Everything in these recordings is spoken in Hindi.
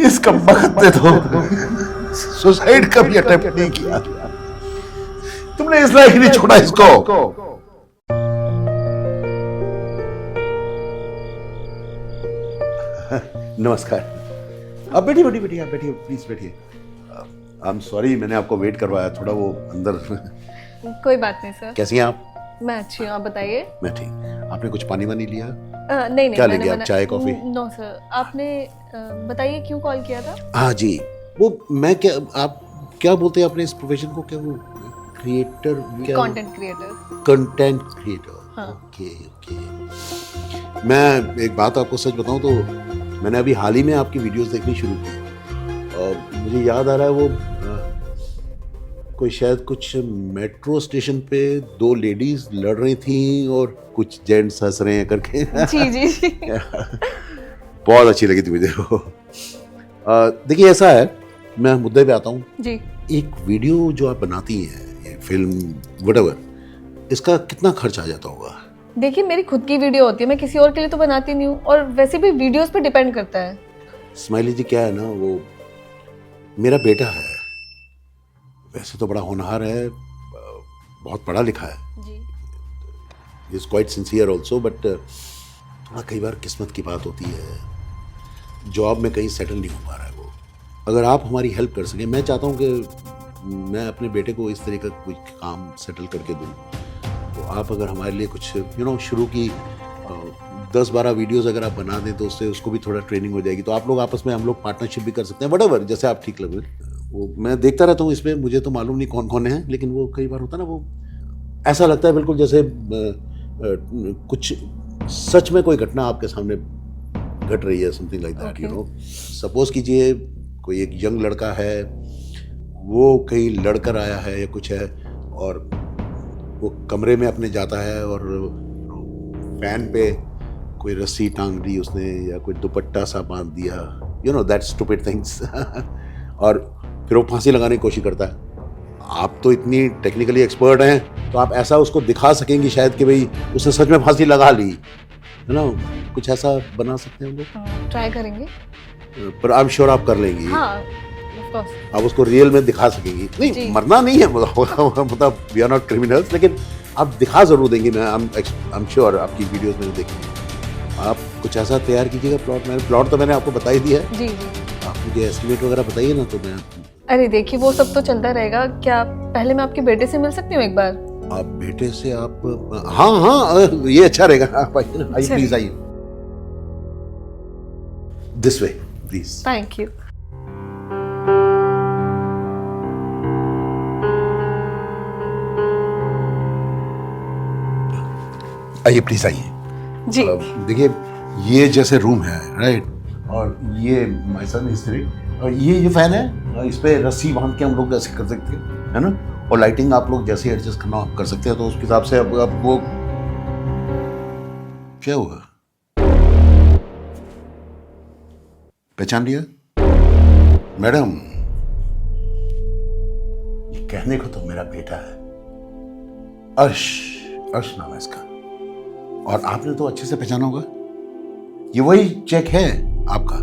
इस कमबख्त ने तो सुसाइड का भी अटेम्प्ट नहीं किया। तुमने इस लायक नहीं छोड़ा इसको। नमस्कार। आप बैठिए बैठिए बैठिए, आप बैठिए प्लीज बैठिए। आई एम सॉरी मैंने आपको वेट करवाया, थोड़ा वो अंदर। कोई बात नहीं सर। कैसी हैं आप? मैं अच्छी हूँ, आप बताइए। मैं ठीक। आपने कुछ पानी वानी लिया? नहीं क्या मैंने लेंगे आप, चाय कॉफी? नो सर, आपने बताइए क्यों कॉल किया था? हाँ जी, वो मैं क्या, आप क्या बोलते हैं अपने इस प्रोफेशन को, क्या वो creator, content creator. Content creator. हाँ। Okay okay. मैं एक बात आपको सच बताऊं तो मैंने अभी हाल ही में आपकी वीडियोस देखनी शुरू की और मुझे याद आ रहा है वो कोई शायद कुछ मेट्रो स्टेशन पे दो लेडीज लड़ रही थी और कुछ जेंट्स हंस रहे हैं करके। जी जी जी। बहुत अच्छी लगी थी मुझे वो। देखिए ऐसा है, मैं मुद्दे पे आता हूँ जी। एक वीडियो जो आप बनाती हैं, ये फिल्म व्हाटएवर, इसका कितना खर्च आ जाता होगा? देखिए मेरी खुद की वीडियो होती है, मैं किसी और के लिए तो बनाती नहीं हूँ, और वैसे भी वीडियोस पे डिपेंड करता है। स्माइली जी क्या है ना, वो मेरा बेटा है, वैसे तो बड़ा होनहार है, बहुत पढ़ा लिखा है, जी। Is quite sincere also, but थोड़ा कई बार किस्मत की बात होती है, जॉब में कहीं सेटल नहीं हो पा रहा है वो। अगर आप हमारी हेल्प कर सकें, मैं चाहता हूँ कि मैं अपने बेटे को इस तरह का कुछ काम सेटल करके दूँ, तो आप अगर हमारे लिए कुछ शुरू की 10-12 वीडियोस अगर आप बना दें तो उससे उसको भी थोड़ा ट्रेनिंग हो जाएगी, तो आप लोग आपस में, हम लोग पार्टनरशिप भी कर सकते हैं, व्हाटएवर जैसे आप ठीक लगे। वो मैं देखता रहता हूँ इसमें, मुझे तो मालूम नहीं कौन कौन है, लेकिन वो कई बार होता है ना, वो ऐसा लगता है बिल्कुल जैसे कुछ सच में कोई घटना आपके सामने घट रही है, समथिंग लाइक दैट। सपोज कीजिए कोई एक यंग लड़का है, वो कहीं लड़कर आया है या कुछ है, और वो कमरे में अपने जाता है और फैन पे कोई रस्सी टांग दी उसने या कोई दुपट्टा सा बांध दिया, दैट स्टूपिड थिंग्स। और फिर वो फांसी लगाने की कोशिश करता है। आप तो इतनी टेक्निकली एक्सपर्ट हैं, तो आप ऐसा उसको दिखा सकेंगी शायद कि भाई उसने सच में फांसी लगा ली, है ना? कुछ ऐसा बना सकते हैं हम लोग, ट्राई करेंगे। पर आई एम श्योर आप कर लेंगी। हाँ, ऑफ कोर्स। आप उसको रियल में दिखा सकेंगी। नहीं, मरना नहीं है मतलब वी आर नॉट क्रिमिनल्स, लेकिन आप दिखा जरूर देंगी। मैं आई एम श्योर आपकी वीडियोस मैंने देखी। आप कुछ ऐसा तैयार कीजिएगा प्लॉट तो मैंने आपको बता ही दिया है। जी जी। आप मुझे एस्टिमेट वगैरह बताइए ना, तो मैं। अरे देखिए वो सब तो चलता रहेगा, क्या पहले मैं आपके बेटे से मिल सकती हूँ एक बार? आप बेटे से आप, हाँ हाँ ये अच्छा रहेगा। आप आइए प्लीज, आइए this way please. Thank you. आइए प्लीज, आइए जी। देखिए ये जैसे रूम है, राइट, और ये माय सन इज सिटिंग, और ये फैन है, इस पे रस्सी बांध के हम लोग ऐसे कर सकते हैं, है ना? और लाइटिंग आप लोग जैसे एडजस्ट करना कर सकते हैं, तो उस हिसाब से अब वो क्या हुआ, पहचान लिया? मैडम, ये कहने को तो मेरा बेटा है, अर्श नाम है इसका, और आपने तो अच्छे से पहचाना होगा। ये वही चेक है आपका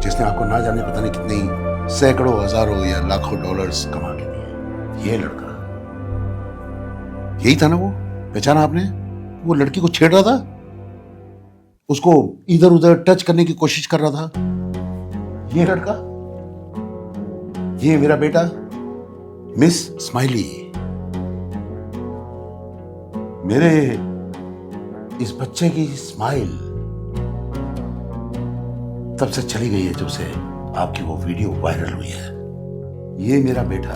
जिसने आपको ना जाने पता नहीं कितनी सैकड़ों, हजारों या लाखों डॉलर्स कमा के दिए। ये लड़का, यही था ना वो, पहचाना आपने? वो लड़की को छेड़ रहा था, उसको इधर उधर टच करने की कोशिश कर रहा था। ये लड़का, ये मेरा बेटा मिस स्माइली। मेरे इस बच्चे की स्माइल तब से चली गई है जब से आपकी वो वीडियो वायरल हुई है। ये मेरा बेटा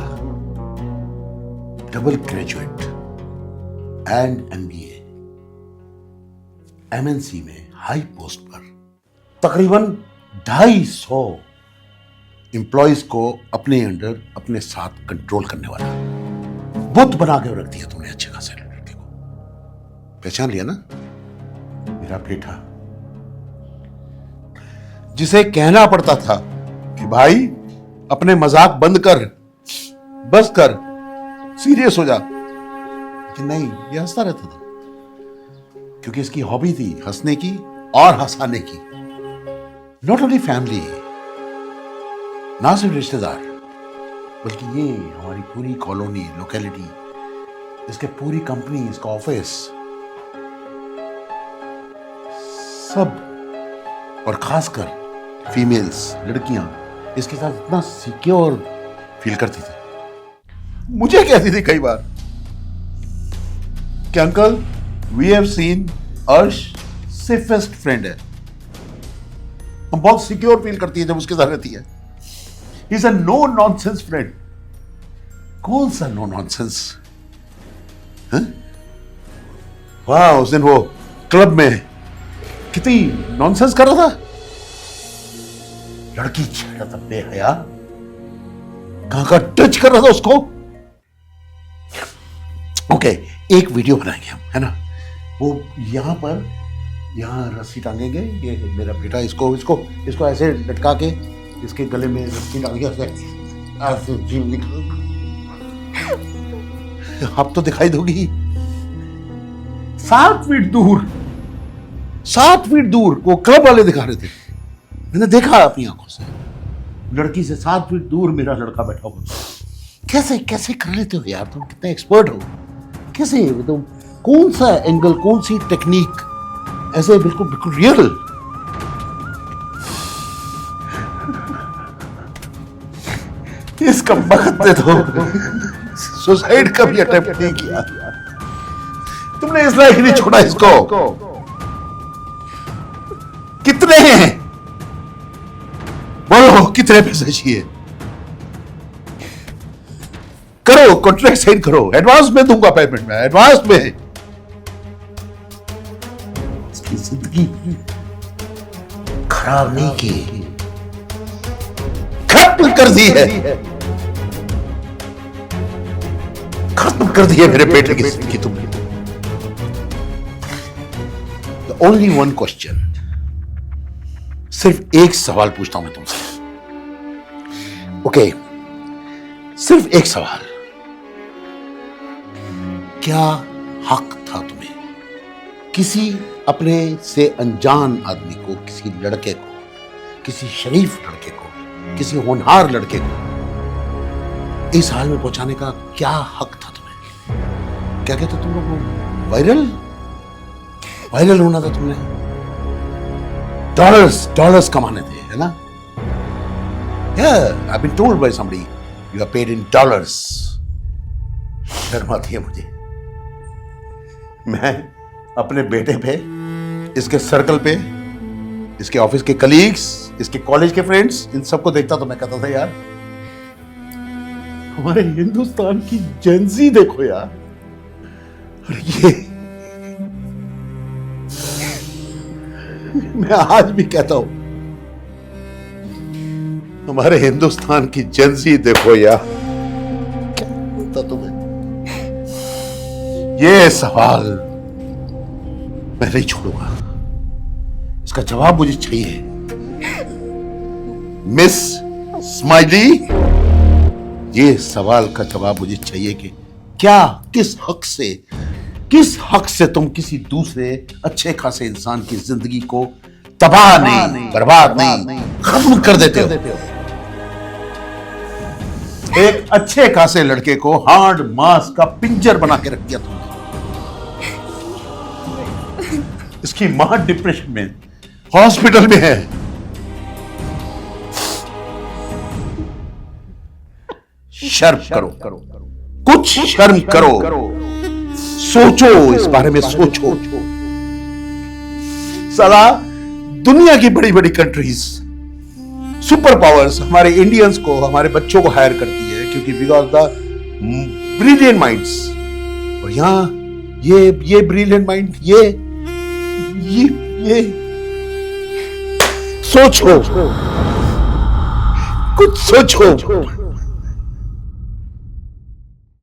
double graduate and MBA, MNC में हाई पोस्ट पर तकरीबन 250 एम्प्लॉइज को अपने अंडर, अपने साथ कंट्रोल करने वाला बुत बना के रख दिया तुमने अच्छे खासे लड़के को। पहचान लिया ना? मेरा बेटा, जिसे कहना पड़ता था कि भाई अपने मजाक बंद कर, बस कर, सीरियस हो जा, लेकिन नहीं, ये हंसता रहता था, क्योंकि इसकी हॉबी थी हंसने की और हंसाने की। नॉट ओनली फैमिली, ना सिर्फ रिश्तेदार, बल्कि ये हमारी पूरी कॉलोनी, लोकेलिटी, इसके पूरी कंपनी, इसका ऑफिस, सब, और खासकर फीमेल्स, लड़कियां इसके साथ इतना सिक्योर फील करती थी। मुझे कहती थी कई बार कि अंकल, वी हैव सीन अर्श सेफेस्ट फ्रेंड है। हम बहुत सिक्योर फील करती है जब उसके साथ रहती है। He is a no nonsense friend. कौन सा नो नॉनसेंस? वाह, उस दिन वो क्लब में कितनी नॉनसेंस कर रहा था। लड़की छेड़ा था बेहया, कहां का टच कर रहा था उसको। ओके, एक वीडियो बनाएंगे हम, है ना? वो यहां पर, यहां रस्सी टांगेंगे, ये मेरा बेटा, इसको ऐसे लटका के इसके गले में रस्सी डाल के ऐसे जीव निकल। अब तो दिखाई दोगी। 7 फीट दूर, 7 फीट दूर वो क्लब वाले दिखा रहे थे। मैंने देखा अपनी आंखों से, लड़की से 7 फीट दूर मेरा लड़का बैठा हुआ। कैसे कैसे कर लेते हो यार, तुम कितने एक्सपर्ट हो। कैसे तुम, कौन सा एंगल, कौन सी टेक्निक, ऐसे बिल्कुल बिल्कुल रियल। इसका वक्त ने तो सुसाइड का भी अटेम्प्ट नहीं किया। तुमने इस लायक नहीं छोड़ा इसको। कितने हैं, बोलो कितने पैसे चाहिए? करो, कॉन्ट्रैक्ट साइन करो, एडवांस में दूंगा पेमेंट में, एडवांस में। इसकी जिंदगी खराब नहीं की, खत्म कर दी है, खत्म कर दी है मेरे बेटे की जिंदगी तुमने। The only one question, सिर्फ एक सवाल पूछता हूं मैं तुमसे। ओके, सिर्फ एक सवाल, क्या हक था तुम्हें किसी अपने से अनजान आदमी को, किसी लड़के को, किसी शरीफ लड़के को, किसी होनहार लड़के को इस हाल में पहुंचाने का? क्या हक था तुम्हें? क्या कहते तुम लोग, वायरल होना था तुमने, डॉलर्स कमाने थे, है ना? Yeah, I've been told by somebody you are paid in dollars. शर्म आती है मुझे। मैं अपने बेटे पे, इसके सर्कल पे, इसके ऑफिस के कलीग्स, इसके कॉलेज के फ्रेंड्स, इन सबको देखता तो मैं कहता था यार, हमारे हिंदुस्तान की जेंजी देखो यार। और ये मैं आज भी कहता हूं, हमारे हिंदुस्तान की जेंजी देखो यार। क्या बोलता तुम्हें? ये सवाल मैं नहीं छोड़ूंगा, इसका जवाब मुझे चाहिए। मिस स्माइली, ये सवाल का जवाब मुझे चाहिए कि क्या, किस हक से तुम किसी दूसरे अच्छे खासे इंसान की जिंदगी को तबाह नहीं, बर्बाद नहीं, खत्म कर देते हो? एक अच्छे खासे लड़के को हार्ड मांस का पिंजर बना के रख दिया तुमने। इसकी मां डिप्रेशन में, हॉस्पिटल में है। शर्म करो, कुछ शर्म करो, सोचो, इस बारे में सोचो। साला दुनिया की बड़ी बड़ी कंट्रीज, सुपर पावर्स हमारे इंडियंस को, हमारे बच्चों को हायर करती है क्योंकि बिकॉज द ब्रिलियंट माइंड्स। और यहां ये ब्रिलियंट माइंड, ये सोचो, कुछ सोचो।